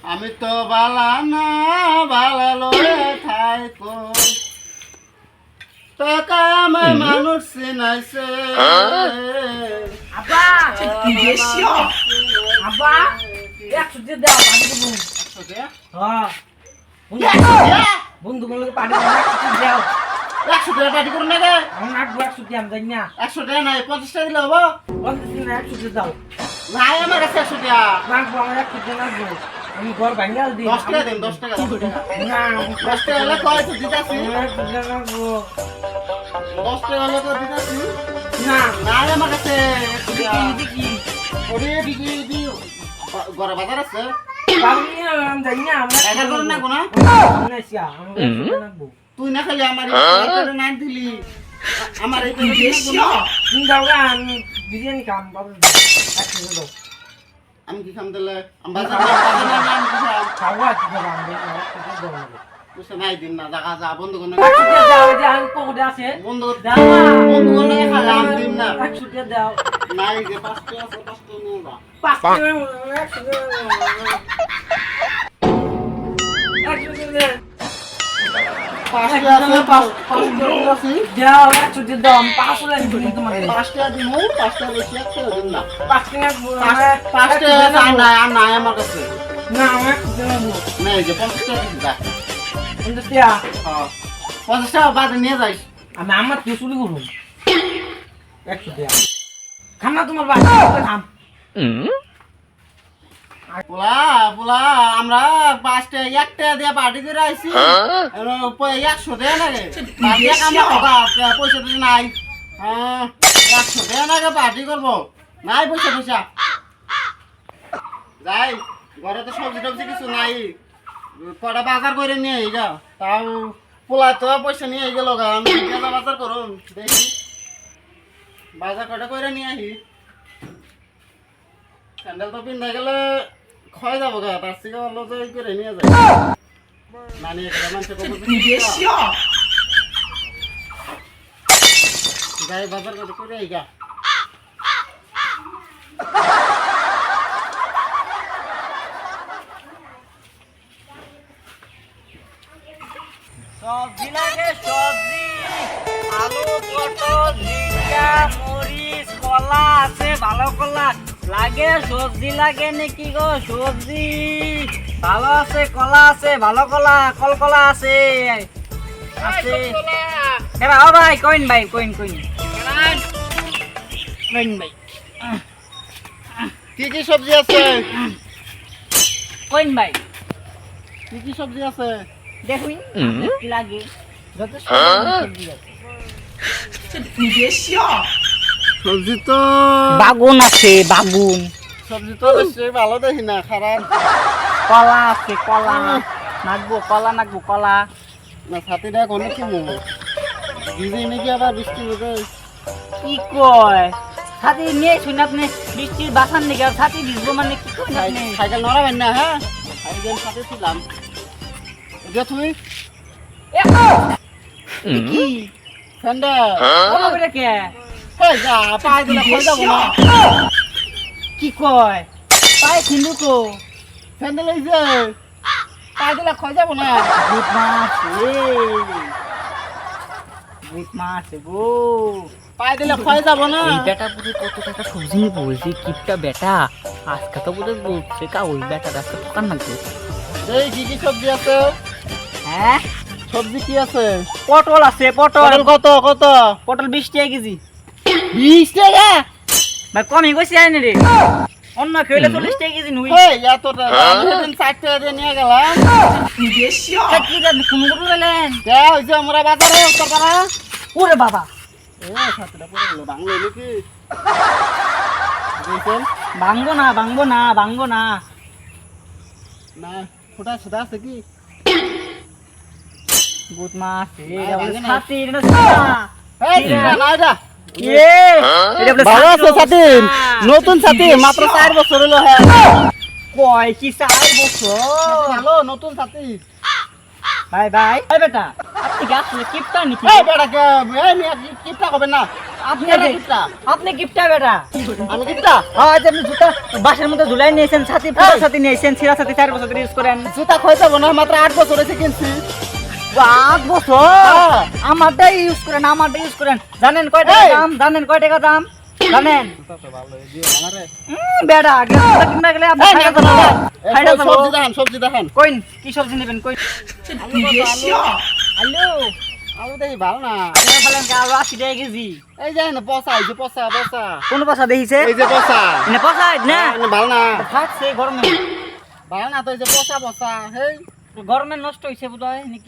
আমি তো বালা না বালা লয়ে থাইকো টাকা আমার মানুষ চিনাইছে আব্বা কি দেশি আব্বা 100 দিয়ে দাও পানি দেবো 100 টাকা হ্যাঁ বন্ধু বন্ধুকে পানি দাও 100 টাকা পার্টি করুন না রে আমি 100 দিয়ে আমি জানি না 100 টাকা নাই 50 টাকা দিলে হবো 50 দিন 100 দিয়ে দাও নাই আমার কাছে 100 টাকা রাখবো আমার 100 দিয়ে রাখবো আমি ঘর ভাঙাল দিই 10 টাকা দেন 10 টাকা না 10 টাকা হলে কয় তো দিতাছি 100 দিয়ে রাখবো 10 টাকা হলে তো দিতাছি না নাই আমার কাছে কি ওরে দিদি দি গড়া বাজার আছে আমি জানি না আমরা টাকা করুন না কোনা আমরা এসিয়া আমরা 100 দিয়ে রাখবো তুই না খালি আমার এই না দিলি আমার এই দেশি তুমি দাও আমি বিরিয়ানি খাম বাবা 100 দিয়ে দাও আমি কি খাম দিলে আমি বাজার না আমি কি খাম খাওয়া কি খাবা আমি 100 দিয়ে দাও তুই নাই দিন না জায়গা যা বন্ধ কর না 100 দিয়ে দাও যে আমি পকেটে আছে বন্ধ দাও বন্ধ কর না খালাম দিন না 100 দিয়ে দাও নাই যে 5 টাকা আছে 5 টাকা নিয়ে যা 5 টাকা 100 দিয়ে দাও 100 দিয়ে দাও 5 টাকা আছে 5 টাকা আছে দাও 100 দিয়ে দাও আমি 500 টাকা দিই তোমাকে 5 টাকা দিমু 5 টাকা বেশি একটা দিন না 5 টাকা 5 টাকা আর নাই আমার কাছে না আমি 100 দিয়ে দেবো নাই যে 50 টাকা দিছি যা কিন্তু দিয়া হ্যাঁ 50 টাকা বাদ নিয়ে যাইস আমি আমার কি চুরি করব 100 দিয়া খাম না তোমার ভাই খাম পোলা পোলা আমরা 5 টাকা 1 টাকা দিয়ে পার্টি করে আইছি 100 টাকা লাগে বাকি আমরা পয়সা দিই নাই হ্যাঁ 100 টাকা লাগে পার্টি করবো নাই পয়সা পয়সা যাই ঘরে তো সবজি টবজি কিছু নাই কটা বাজার করে নিয়ে আই গা তাও পোলা তো পয়সা নিয়ে আই গেল গা আমি গেলা বাজার করুন দেখি বাজার কটা করে নিয়ে আহি স্যান্ডেল তো পিন্ধা গেলে ক্ষয় যাবো গা তার থেকে ভালো তো এই করে নিয়ে যায় নানি একটা মানুষের যাই বাজার করে করে আই গা সবজি লাগে সবজি আলু পটল জিরা মরিচ কলা আছে ভালো কলা লাগে সবজি লাগে নাকি গো সবজি ভালো আছে কলা আছে ভালো কলা কলকলা আছে আছে এরা ও ভাই কইন কইন কইন ভাই কি কি সবজি আছে কইন ভাই কি কি সবজি আছে দেখুন কি লাগে যত সবজি আছে সবজি তো বাগুন আছে বাগুন সবজি তো বেশি ভালো দেখি না খারাপ কলা আছে কলা নাকবো কলা না ছাতিটা কোনো কি মনে ভিজে নাকি আবার বৃষ্টি হবে কি কয় ছাতি নিয়ে শুনে আপনি বৃষ্টির বাসান নাকি আর ছাতি ভিজবো মানে কি করেন আপনি সাইকেল নড়াবেন না হ্যাঁ সাইকেল সাথে ছিলাম যে তুমি কি স্যান্ডেল ওটা কে এই যা পায়ে দিলে খই যাবো না কি কয় পায়ে ছিন্দু তো স্যান্ডেল এই যে পায়ে দিলে খই যাবো না ভূত মাছ গো পায়ে দিলে খই যাবো না এই বেটা বুঝে কত টাকা সবজি নিয়ে বলছি কিপটা বেটা আজকে তো বুঝে বলছে কা ওই বেটা আজকে ঠকান লাগবে এই কি কি সবজি আছে হ্যাঁ সবজি কি আছে পটল আছে পটল কত কত পটল 20 টাকা কেজি 20 টাকা ভাই কমই কইছি আইনে রে অন্য খেলে 40 টাকা কেজি নুই এই এত টাকা আমি সেদিন 60 টাকা দিয়ে নিয়ে গেলাম কি জানি কোন করে বলেন কে হইছে আমরা বাজারে উত্তর পাড়া ওরে বাবা এ ছাত্রটা পড়ে গেল বাংলা নাকি দেখেন ভাঙবো না না ফোটা সেটা আছে কি ভূত মাছ এটা বলে ভাঙে না। ছাতি এটা ছাতা এই না এটা এ এটা বলে ভালো আছে ছাতি নতুন ছাতি মাত্র 4 বছর হলো হ্যাঁ কয় কি 4 বছর ভালো নতুন ছাতি ভাই ভাই বেটা আপনি গাছ কিপটা নাকি এই বেটা কে এই মিয়া কিপটা হবে না আপনি কেন কিপটা? আপনি কিপটা বেটা। আমি কিপটা? হ্যাঁ, এই যে আপনি জুতা বাসের মধ্যে ঝুলাই নিয়েছেন, ছাতি পুরো ছাতি নিয়েছেন, ছিঁড়া ছাতি 4 বছর ধরে ইউজ করেন। জুতা খয়ে যাবো না, মাত্র 8 বছর হয়েছে কিনছি। 8 বছর হ্যাঁ। আমারটাই ইউজ করেন, আমারটাই ইউজ করেন। জানেন কয় টাকা এই! দাম? জানেন কয় টাকা দাম? জানেন? ভালো আমারে বেটা গেলা কিনবা গেলে আপনি খাইয়া যাবো। খাইয়া যাবো। সবজি দেখেন। কইন কি সবজি নেবেন কই? আলু আলু দেখি ভালো না। আপনারা ফেলেন কি আলু 80 টাকা কেজি? এই যে না পচা, এই যে পচা। কোন পাশা দেখিছে? এই যে পচা। না পচা না ভালো না। থাকছে গরমে, ভালো না তো, এই যে পচা। হেই গরমে নষ্ট হইছে বোধহয় নাকি?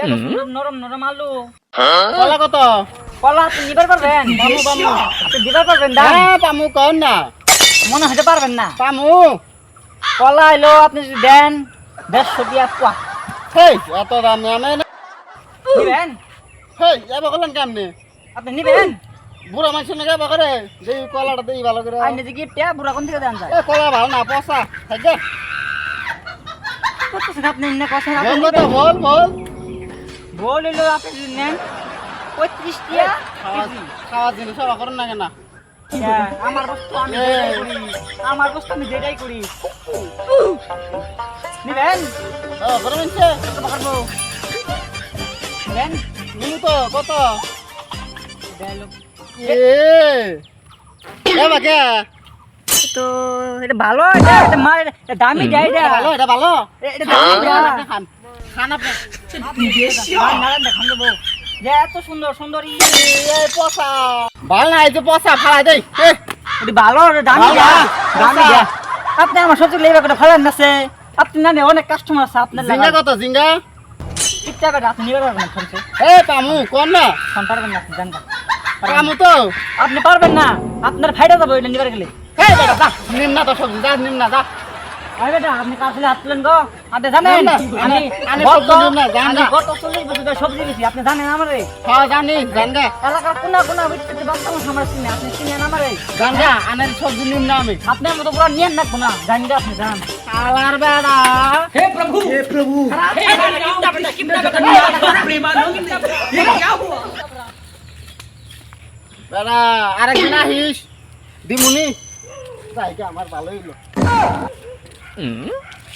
এত সুন্দর নরম নরম আলু। কলা কত? কলা আপনি নিবার পারবেন? পামু। আপনি দিবার পারবেন দাম? হ্যাঁ পামু, কন না। মনে হতে পারবেন না। পামু। কলা এলো আপনি যদি দেন 150 টাকা পোয়া। হেই এত দাম আমি না। নিবেন? হেই এবার করলেন কেমনে? আপনি নিবেন? বুড়া মানুষ নাকি এবার করে? দেই কলাটা দেই ভালো করে। আইনে যে গিফট বুড়া কোন থেকে দেন যায়? এ কলা ভালো না, পচা। থাকে। করতেছেন আপনি না কথা আপনি বল কত? নিবেন? বল। বল এলো আপনি যদি নেন 35 টাকা কেজি। খাওয়ার জিনিস সব করেন না কেন? হ্যাঁ, আমার বস্তু আমি যেটাই করি, আমার বস্তু আমি যেটাই করি। নিবেন? করে মিনছে? কত পারবো? নিবেন? নিমু তো কত? ডায়লগ এ বাকে তো এটা ভালো, এটা মাল, এটা দামি দেয় এটা। এটা ভালো। এটা দামি দেয়। খান আপনি। নারায়ণ দেখান দেবো যে এত সুন্দর সুন্দর এই পচা ভালো না, এই যে পচা ফালাই দেই। এটা ভালো, এটা দামি ভালো দেয়, না, দামি পচা। দেয়। আপনি আমার সবজি লেবে করে ফেলেন না সে, আপনি না অনেক কাস্টমার আছে আপনার জিঙ্গা কত? জিঙ্গা টিপটা বেটা আপনি নিতে পারবেন না ফোনতে, এ পামু কোন না? ফোন পারবেন না আপনি জানটা পামু তো। আপনি পারবেন না, আপনার ফাইটা যাবো এটা নিবার গেলে। এই বেটা যা, নিম না তো সবজি, যা নিম না যা। আরে বেটা আপনি কাছে হাত তুলেন গো, আপনি জানেন না, আমি আমি গত সবজি নিব না, জান না। 40 বছর ধরে সবজি বেশি, আপনি জানেন আমারে হ্যাঁ জানি, জানগা এলাকার কোনা ভিতরে বাচ্চা আমার চিনে, আপনি চিনেন আমারে, জানগা আনের সবজি নিম না আমি। আপনার মতো পুরো নিয়েন না কোনা জানগা আপনি জান। আলার বেড়া हे प्रभु हे प्रेमानंद ये क्या हुआ বেড়া আরেকদিন আহিস দিমুনি যাই গে, আমার ভালো হইলো।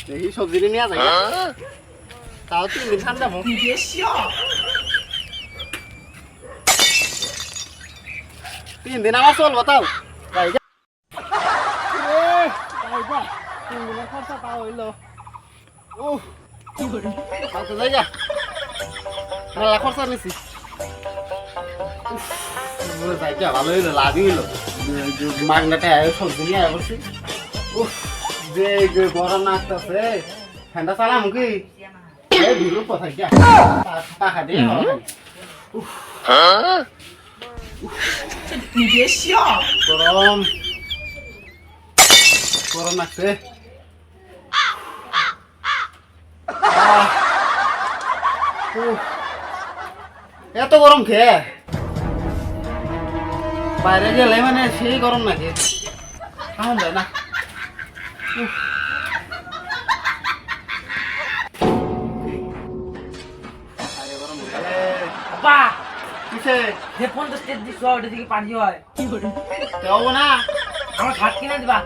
দেখি সবজি নিয়ে যাই, তাও 3 দিন ঠান্ডা মো।你别笑 3 দিন আমার চলবো তাও যাই গে। যাই গে, 3 দিনের খরচা তাও হইলো। উফ কত জায়গা মেলা খরচা নিছি। যাই গে, ভালো হইলো, লাভই হইলো। মাগনাটা সবজি নিয়ে আয় করছি। উফ যে গরম নাচতেছে, ঠান্ডা চালাম কি ভিড় কোথায় গিয়া পাখা দিয়ে你别笑 গরম গরম লাগছে। এত গরম খেয়ে বাইরে গেলে মানে সেই গরম লাগে, কেমন যায় না। বাবা কিসে যে 50 টাকা দিছ ওটা থেকে পানি হয় দেবো না? আমার শার্ট কিনে দিবা।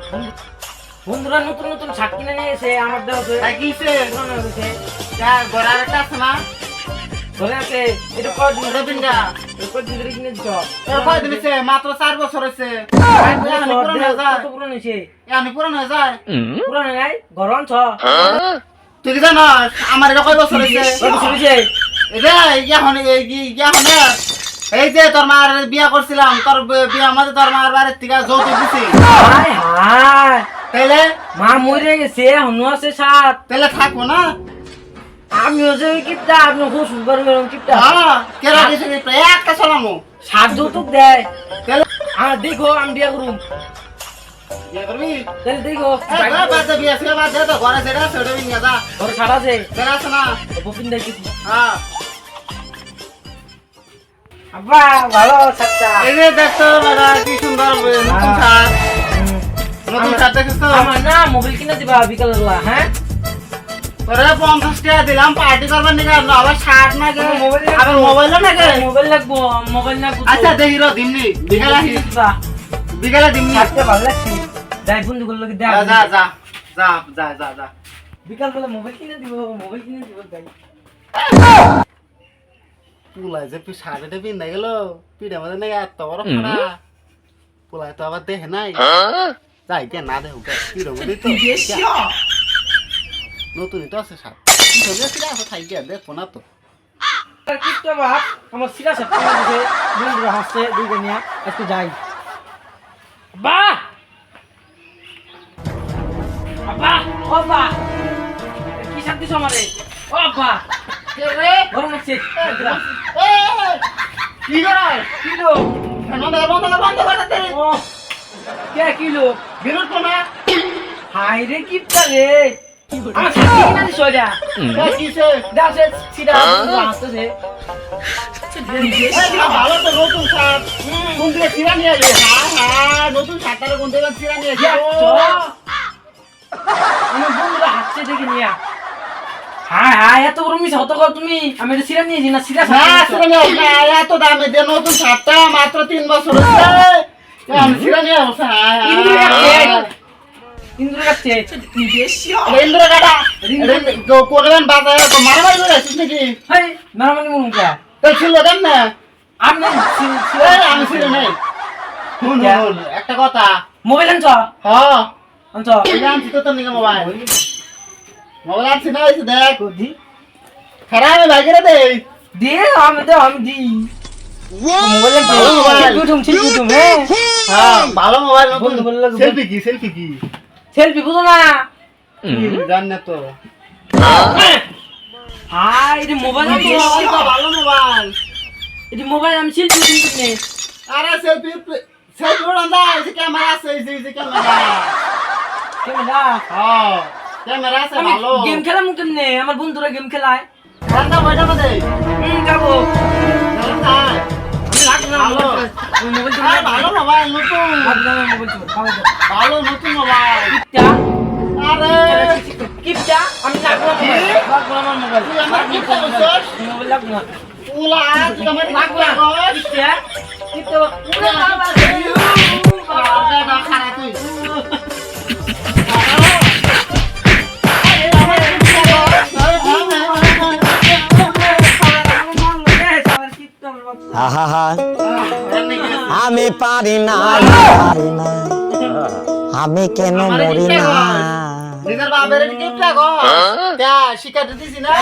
বন্ধুরা নতুন নতুন শার্ট কিনে নিয়ে এসে আমার দেওয়া তাই কিসে গড়ার একটা আছে না? ধরে আছে এটা কয়দিন ওটা পিন্ডা কয়দিন ধরে কিনে দিছ? কয় দিন হয়েছে? মাত্র 4 বছর হয়েছে। এখনই পুরান হয়ে যায়। কত পুরান হয়েছে? এখনই পুরান হয়ে যায়। পুরান নাই গরম ছ তুই কি জানস আমার এটা কয় বছর হয়েছে? কত বছর হয়েছে? এটা এখন এই যে তোর মার বিয়া করছিলাম, তোর বিয়া মধ্যে তোর মার বাড়ির থেকে যৌতুক দিছি, হায় হায় তাইলে মা মরে গেছে এখনো আছে সাত। তাইলে থাকবো না? আমি হচ্ছে কিপটা, আপনি খুব সুন্দর গরম কিপটা হ্যাঁ কেরা দিছে একটা চালামো সাত যৌতুক দেয়। তাহলে আর দেখো আমি বিয়া করুম, বিয়া করবি? তাহলে দেখো বাদ দে বিয়া ছিল, বাদ দে তো, ঘরে যেটা আছে ওটা নিয়ে যা, ঘরে ছাড় আছে যেটা আছে না। বপিন দেখেছি। হ্যাঁ আব্বা ভালো সাতটা এই যে দেখতো দাদা কি সুন্দর নতুন শার্ট, নতুন শার্ট দেখিস তো? আমার না মোবাইল কিনে দিবা বিকাল বেলা। হ্যাঁ তোরে 50 টাকা দিলাম পার্টি করবার নিকে আবার শার্ট না গে আবার মোবাইল না গে মোবাইল লাগবো মোবাইল না আচ্ছা দেখি র দিমনি বিকালে দিমনি থাকতে ভালো লাগছে যাই বন্ধু গুলো কি দেখ যা যা যা যা যা যা বিকাল বেলা মোবাইল কিনে দিব যাই পুলাই যে শার্টটা পিন গেল পিঠে মধ্যে নাকি এত বড় ফাড়া পুলাই তো আবার দেখে নাই যাই কে না দেখো পিঠে মধ্যে তো নতুনই তো আছে শার্ট পিঠে আছে থাকি আর দেখো না তো কিটা বাপ আমার সিরা সব করে দিছে বন্ধুরা হাসছে দুইটা নিয়ে একটু যাই বাহ বাবা ও বাবা কি শান্তি সমারে ও বাবা কে রে গরম লাগছে কি করে কিলো বন্ধ করে দে ও কে কিলো বিরোধ তো না হাই রে কিপটা রে আমার সাথে কিনা দিছ যা কিসে দাসে সিরা হাসছে ভালো তো নতুন শার্ট কোন দিকে চিরা নিয়ে আসবে হ্যাঁ নতুন শার্টটারে কোন দিকে চিরা নিয়ে আসবে আমার বন্ধুরা হাসছে দেখে নিয়া হ্যাঁ হ্যাঁ এত বড় মিস হতো তুমি আমি এটা সিরা নিয়েছি না সিরা না চিরা নিয়ে আসবে এত দামে দিয়ে নতুন শার্টটা মাত্র 3 বছর হচ্ছে আমি চিরা নিয়ে আসছে ইন্দ্র কাছে ইন্দ্র কাটা করবেন বাজারে মারামারি করে আসছিস নাকি হাই নারামানি মুখা তো ছিল কেন না আপনি আমি ছিল নাই শুন একটা কথা মোবাইল আনছ হ্যাঁ আনছ আনছি তো তোর নিকে মোবাইল আনছি না হয়েছে দেখ খারাপ আমি ভাগিরে দে দে আমি দি মোবাইল আনছি হ্যাঁ ভালো মোবাইল নতুন বন্ধু বললো সেলফি কি সেলফি বুঝো না জান না তো হাই এটা মোবাইল ভালো মোবাইল এটা মোবাইল আমি সেলফি কিন্তু নেই আরে সেলফি ওড়ান দা এই যে ক্যামেরা আছে এই যে ক্যামেরা ক্যামেরা হ্যাঁ ক্যামেরা আছে আমি ভালো গেম খেলা মুখ কেমনে আমার বন্ধুরা গেম খেলায় রান্না বইটা দে যাবো রান্না আমি লাগবে না ভালো। মোবাইল আরে ভালো মোবাইল নতুন মোবাইল ভালো নতুন মোবাইল আরে কিপটা আমি লাগবো না মোবাইল তুই আমার কি করছস মোবাইল লাগবো না তুলা তুই আমার লাগবে কিপটা কিপটা উড়ে বাবা আরে না খারাপ তুই আহা আমি পারি না আমি কেন মরি না নিজের বাপের গিফট লাগো তা শিকার দিছি না